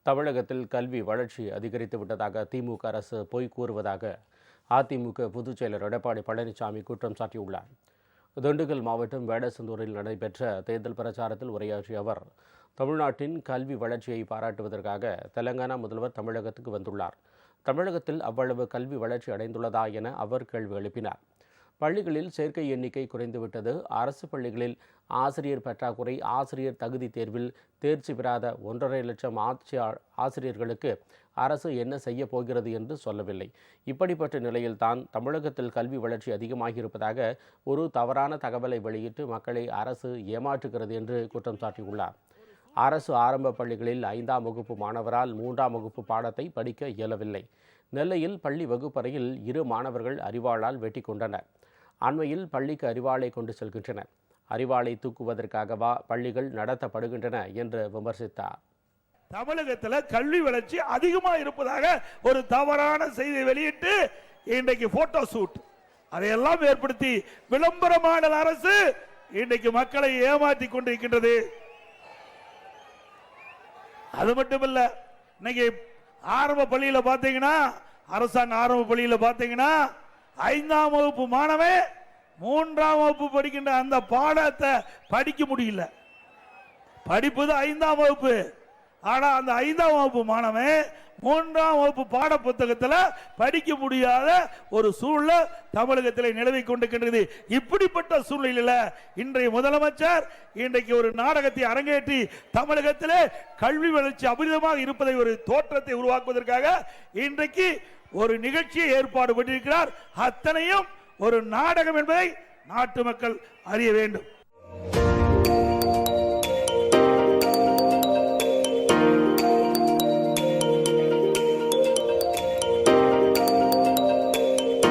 தமிழகத்தில் கல்வி வளர்ச்சி அதிகரித்து விட்டதாக திமுக அரசு பொய் கூறுவதாக அதிமுக பொதுச் செயலர் எடப்பாடி பழனிசாமி குற்றம் சாட்டியுள்ளார். திண்டுக்கல் மாவட்டம் வேடசந்தூரில் நடைபெற்ற தேர்தல் பிரச்சாரத்தில் உரையாற்றிய அவர், தமிழ்நாட்டின் கல்வி வளர்ச்சியை பாராட்டுவதற்காக தெலங்கானா முதல்வர் தமிழகத்துக்கு வந்துள்ளார். தமிழகத்தில் அவ்வளவு கல்வி வளர்ச்சி அடைந்துள்ளதா என அவர் கேள்வி எழுப்பினார். பள்ளிகளில் சேர்க்கை எண்ணிக்கை குறைந்துவிட்டது. அரசு பள்ளிகளில் ஆசிரியர் பற்றாக்குறை. ஆசிரியர் தகுதி தேர்வில் தேர்ச்சி பெறாத 1.5 லட்சம் ஆசிரியர்களுக்கு அரசு என்ன செய்ய போகிறது என்று சொல்லவில்லை. இப்படிப்பட்ட நிலையில்தான் தமிழகத்தில் கல்வி வளர்ச்சி அதிகமாகியிருப்பதாக ஒரு தவறான தகவலை வெளியிட்டு மக்களை அரசு ஏமாற்றுகிறது என்று குற்றம் சாட்டியுள்ளார். அரசு ஆரம்ப பள்ளிகளில் 5ஆம் வகுப்பு மாணவரால் 3ஆம் வகுப்பு பாடத்தை படிக்க இயலவில்லை. நெல்லையில் பள்ளி வகுப்பறையில் 2 மாணவர்கள் அரிவாளால் வெட்டி கொண்டனர். அண்மையில் பள்ளிக்கு அரிவாளை கொண்டு செல்கின்றனர். அரிவாளை தூக்குவதற்காகவா பள்ளிகள் நடத்தப்படுகின்றன என்று விமர்சித்தார். தமிழகத்தில் கல்வி வளர்ச்சி அதிகமாக இருப்பதாக ஒரு தவறான செய்தியை வெளியிட்டு இன்றைக்கு போட்டோ ஷூட் அதையெல்லாம் ஏற்படுத்தி விளம்பரமான அரசு இன்றைக்கு மக்களை ஏமாற்றி கொண்டிருக்கின்றது. அது மட்டுமல்ல, இன்னைக்கு ஆரம்ப பள்ளியில் பார்த்தீங்கன்னா, அரசாங்க ஆரம்ப பள்ளியில் பார்த்தீங்கன்னா 5ஆம் வகுப்பு மாணவன் 3ஆம் வகுப்பு படிக்கின்ற அந்த பாடத்தை படிக்க முடியல. படிப்பது 5ஆம் வகுப்பு. ஆனா அந்த 5ஆம் வகுப்பு மாணவன் 3ஆம் வகுப்பு பாட புத்தகத்தில் படிக்க முடியாத ஒரு சூழ்நிலை தமிழகத்தில் நிலவி கொண்டிருக்கின்றது. இப்படிப்பட்ட சூழ்நிலையில் இன்றைய முதலமைச்சர் இன்றைக்கு ஒரு நாடகத்தை அரங்கேற்றி தமிழகத்திலே கல்வி வளர்ச்சி அபரிதமாக இருப்பதை ஒரு தோற்றத்தை உருவாக்குவதற்காக இன்றைக்கு ஒரு நிகழ்ச்சியை ஏற்பாடு பண்ணியிருக்கிறார். அத்தனையும் ஒரு நாடகம் என்பதை நாட்டு மக்கள் அறிய வேண்டும்.